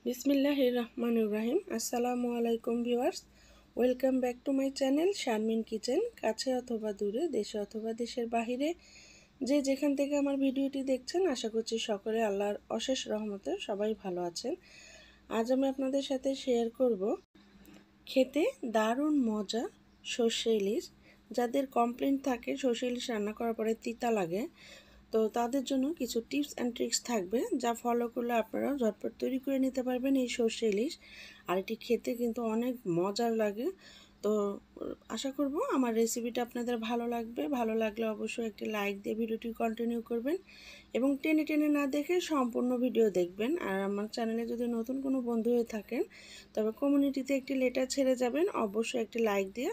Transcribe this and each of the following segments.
বিসমিল্লাহির রহমানির রহিম। আসসালামু আলাইকুম viewers, welcome back to my channel Sharmin kitchen. কাছে অথবা দূরে, দেশে অথবা দেশের বাহিরে যে যেখান থেকে আমার ভিডিওটি দেখছেন, আশা করছি সকলে আল্লাহর অশেষ রহমতে সবাই ভালো আছেন। আজ আমি আপনাদের সাথে শেয়ার করব খেতে দারুণ মজা সর্ষে ইলিশ। যাদের কমপ্লেন থাকে সর্ষে ইলিশ রান্না করার পরে তিতা লাগে, তো তাদের জন্য কিছু টিপস অ্যান্ড ট্রিক্স থাকবে, যা ফলো করলে আপনারা ঝটপট তৈরি করে নিতে পারবেন এই সর্ষে ইলিশ। আর এটি খেতে কিন্তু অনেক মজার লাগে। তো আশা করব আমার রেসিপিটা আপনাদের ভালো লাগবে। ভালো লাগলে অবশ্যই একটি লাইক দিয়ে ভিডিওটি কন্টিনিউ করবেন এবং টেনে টেনে না দেখে সম্পূর্ণ ভিডিও দেখবেন। আর আমার চ্যানেলে যদি নতুন কোনো বন্ধু হয়ে থাকেন, তবে কমিউনিটিতে একটি লেটার ছেড়ে যাবেন, অবশ্যই একটি লাইক দিয়ে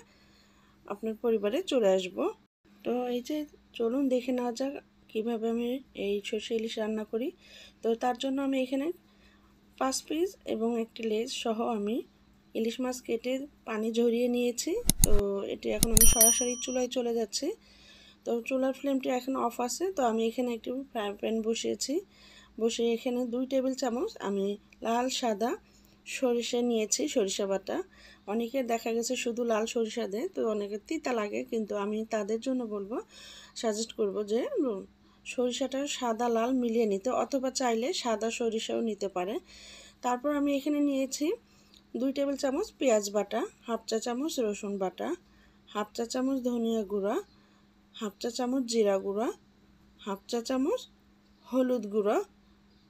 আপনার পরিবারে চলে আসব। তো এই যে চলুন দেখে নেওয়া যাক কীভাবে আমি এই সর্ষে ইলিশ রান্না করি। তো তার জন্য আমি এখানে 5 পিস এবং একটি লেজ সহ আমি ইলিশ মাছ কেটে পানি ঝরিয়ে নিয়েছি। তো এটি এখন আমি সরাসরি চুলায় চলে যাচ্ছি। তো চুলার ফ্লেমটি এখন অফ আছে। তো আমি এখানে একটি ফ্রাই প্যান বসিয়েছি। বসিয়ে এখানে 2 টেবিল চামচ আমি লাল সাদা সরিষা নিয়েছি, সরিষা বাটা। অনেকের দেখা গেছে শুধু লাল সরিষা দেয়, তো অনেকের তিতা লাগে, কিন্তু আমি তাদের জন্য বলবো, সাজেস্ট করব যে সরিষাটা সাদা লাল মিলিয়ে নিতে, অথবা চাইলে সাদা সরিষাও নিতে পারে। তারপর আমি এখানে নিয়েছি 2 টেবিল চামচ পেঁয়াজ বাটা, হাফ চা চামচ রসুন বাটা, হাফ চা চামচ ধনিয়া গুঁড়া, হাফ চা চামচ জিরা গুঁড়া, হাফ চা চামচ হলুদ গুঁড়া।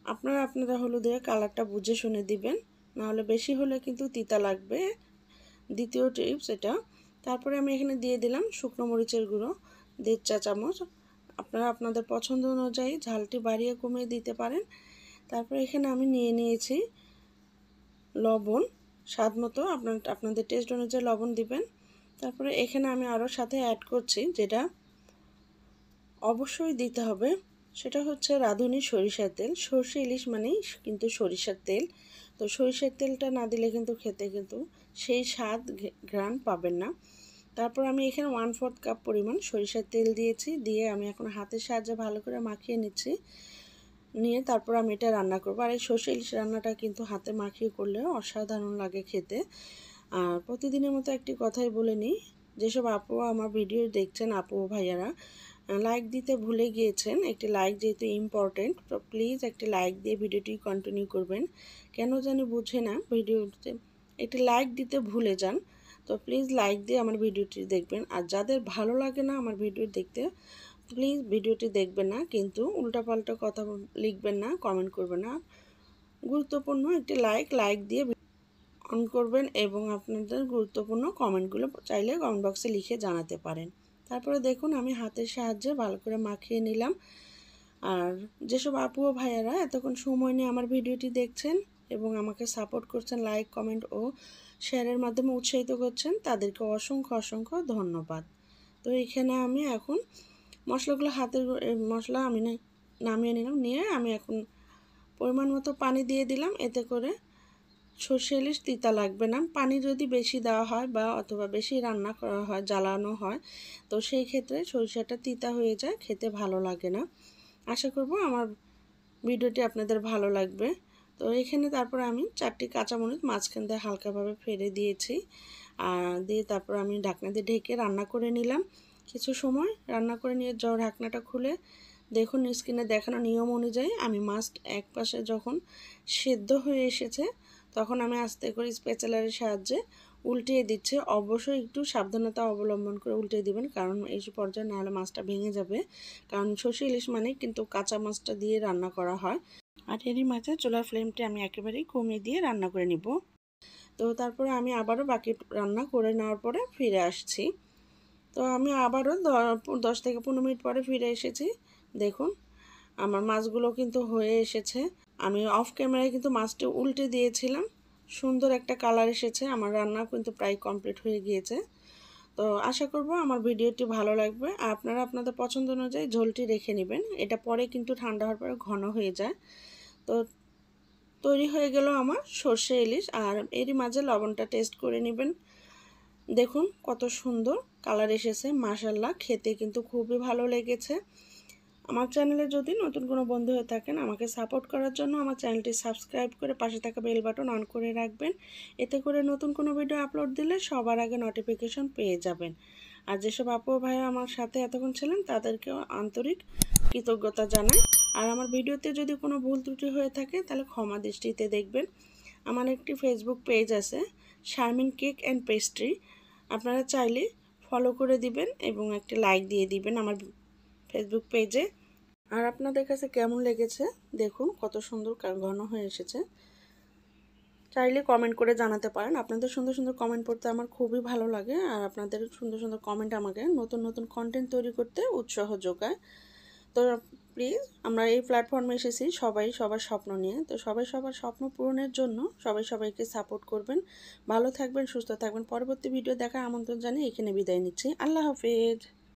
আপনারা আপনাদের হলুদের কালারটা বুঝে শুনে দিবেন, নাহলে বেশি হলে কিন্তু তিতা লাগবে। দ্বিতীয় টিপস এটা। তারপরে আমি এখানে দিয়ে দিলাম শুকনো মরিচের গুঁড়ো 1.5 চা চামচ। আপনারা আপনাদের পছন্দ অনুযায়ী ঝালটি বাড়িয়ে কমিয়ে দিতে পারেন। তারপরে এখানে আমি নিয়েছি লবণ স্বাদ মতো, আপনাদের টেস্ট অনুযায়ী লবণ দিবেন। তারপরে এখানে আমি আরও সাথে অ্যাড করছি, যেটা অবশ্যই দিতে হবে, সেটা হচ্ছে রাঁধুনি সরিষার তেল। সর্ষে ইলিশ মানেই কিন্তু সরিষার তেল। তো সরিষার তেলটা না দিলে কিন্তু খেতে কিন্তু সেই স্বাদ ঘ্রাণ পাবেন না। তারপর আমি এখানে 1/4 কাপ পরিমাণ সরিষার তেল দিয়েছি। দিয়ে আমি এখন হাতের সাহায্যে ভালো করে মাখিয়ে নিচ্ছি। নিয়ে তারপর আমি এটা রান্না করবো। আর এই সর্ষে ইলিশ রান্নাটা কিন্তু হাতে মাখিয়ে করলেও অসাধারণ লাগে খেতে। আর প্রতিদিনের মতো একটি কথাই বলে নিই, যেসব আপু আমার ভিডিও দেখছেন, আপু ভাইয়ারা লাইক দিতে ভুলে গিয়েছেন। একটি লাইক যেহেতু ইম্পর্টেন্ট, তো প্লিজ একটি লাইক দিয়ে ভিডিওটি কন্টিনিউ করবেন। কেন জানি বুঝে না ভিডিওতে একটি লাইক দিতে ভুলে যান। তো প্লিজ লাইক দিয়ে আমার ভিডিওটি দেখবেন। আর যাদের ভালো লাগে না আমার ভিডিও দেখতে, প্লিজ ভিডিওটি দেখবেন না, কিন্তু উল্টাপাল্টা কথা লিখবেন না, কমেন্ট করবেন না। গুরুত্বপূর্ণ একটি লাইক দিয়ে অন করবেন এবং আপনাদের গুরুত্বপূর্ণ কমেন্টগুলো চাইলে কমেন্ট বক্সে লিখে জানাতে পারেন। তারপরে দেখুন আমি হাতের সাহায্যে ভালো করে মাখিয়ে নিলাম। আর যেসব আপু ও ভাইয়ারা এতক্ষণ সময় নিয়ে আমার ভিডিওটি দেখছেন এবং আমাকে সাপোর্ট করছেন, লাইক কমেন্ট ও শেয়ারের মাধ্যমে উৎসাহিত করছেন, তাদেরকে অসংখ্য ধন্যবাদ। তো এখানে আমি এখন মশলাগুলো মশলা আমি নামিয়ে নিলাম। নিয়ে আমি এখন পরিমাণ মতো পানি দিয়ে দিলাম। এতে করে সর্ষে ইলিশ তিতা লাগবে না। পানি যদি বেশি দেওয়া হয় বা অথবা বেশি রান্না করা হয়, জ্বালানো হয়, তো সেই ক্ষেত্রে সরিষাটা তিতা হয়ে যায়, খেতে ভালো লাগে না। আশা করব আমার ভিডিওটি আপনাদের ভালো লাগবে। তো এখানে তারপর আমি 4টি কাঁচামরিচ মাঝখান দিয়ে হালকাভাবে ফেলে দিয়েছি। আর দিয়ে তারপর আমি ঢাকনা দিয়ে ঢেকে রান্না করে নিলাম। কিছু সময় রান্না করে নিয়ে ঢাকনাটা খুলে দেখুন স্ক্রিনে দেখানো নিয়ম অনুযায়ী আমি মাছ এক পাশে যখন সেদ্ধ হয়ে এসেছে, তখন আমি আস্তে করে স্প্যাচুলারের সাহায্যে উল্টিয়ে দিচ্ছি। অবশ্যই একটু সাবধানতা অবলম্বন করে উল্টে দিবেন, কারণ এই পর্যায়ে নাহলে মাছটা ভেঙে যাবে। কারণ সর্ষে ইলিশ মানে কিন্তু কাঁচা মাছটা দিয়ে রান্না করা হয়। আর এরই মাঝে চুলার ফ্লেমটি আমি একেবারেই কমিয়ে দিয়ে রান্না করে নিব। তো তারপরে আমি আবারও বাকি রান্না করে নেওয়ার পরে ফিরে আসছি। তো আমি আবারও 10 থেকে 15 মিনিট পরে ফিরে এসেছি। দেখুন আমার মাছগুলো কিন্তু হয়ে এসেছে। আমি অফ ক্যামেরায় কিন্তু মাছটি উল্টে দিয়েছিলাম, সুন্দর একটা কালার এসেছে। আমার রান্না কিন্তু প্রায় কমপ্লিট হয়ে গিয়েছে। তো আশা করব আমার ভিডিওটি ভালো লাগবে। আর আপনারা আপনাদের পছন্দ অনুযায়ী ঝোলটি রেখে নেবেন, এটা পরে কিন্তু ঠান্ডা হওয়ার পরে ঘন হয়ে যায়। তো তৈরি হয়ে গেল আমার সর্ষে ইলিশ। আর এরই মাঝে লবণটা টেস্ট করে নেবেন। দেখুন কত সুন্দর কালার এসেছে, মাশাআল্লাহ, খেতে কিন্তু খুবই ভালো লেগেছে। আমার চ্যানেলে যদি নতুন কোনো বন্ধু হয়ে থাকেন, আমাকে সাপোর্ট করার জন্য আমার চ্যানেলটি সাবস্ক্রাইব করে পাশে থাকা বেল বাটন অন করে রাখবেন। এতে করে নতুন কোনো ভিডিও আপলোড দিলে সবার আগে নোটিফিকেশন পেয়ে যাবেন। আর যেসব আপু ভাইয়া আমার সাথে এতক্ষণ ছিলেন তাদেরকেও আন্তরিক কৃতজ্ঞতা জানাই। আর আমার ভিডিওতে যদি কোনো ভুল ত্রুটি হয়ে থাকে তাহলে ক্ষমা দৃষ্টিতে দেখবেন। আমার একটি ফেসবুক পেজ আছে, শারমিন কেক অ্যান্ড পেস্ট্রি। আপনারা চাইলে ফলো করে দিবেন এবং একটা লাইক দিয়ে দিবেন আমার ফেসবুক পেজে। আর আপনাদের কাছে কেমন লেগেছে দেখুন, কত সুন্দর ঘন হয়ে এসেছে। চাইলে কমেন্ট করে জানাতে পারেন। আপনাদের সুন্দর সুন্দর কমেন্ট পড়তে আমার খুবই ভালো লাগে। আর আপনাদের সুন্দর সুন্দর কমেন্ট আমাকে নতুন নতুন কন্টেন্ট তৈরি করতে উৎসাহ যোগায়। তো প্লিজ, আমরা এই প্ল্যাটফর্মে এসেছি সবাই সবার স্বপ্ন নিয়ে। তো সবাই সবার স্বপ্ন পূরণের জন্য সবাই সবাইকে সাপোর্ট করবেন। ভালো থাকবেন, সুস্থ থাকবেন। পরবর্তী ভিডিও দেখার আমন্ত্রণ জানিয়ে এখানে বিদায় নিচ্ছি। আল্লাহ হাফেজ।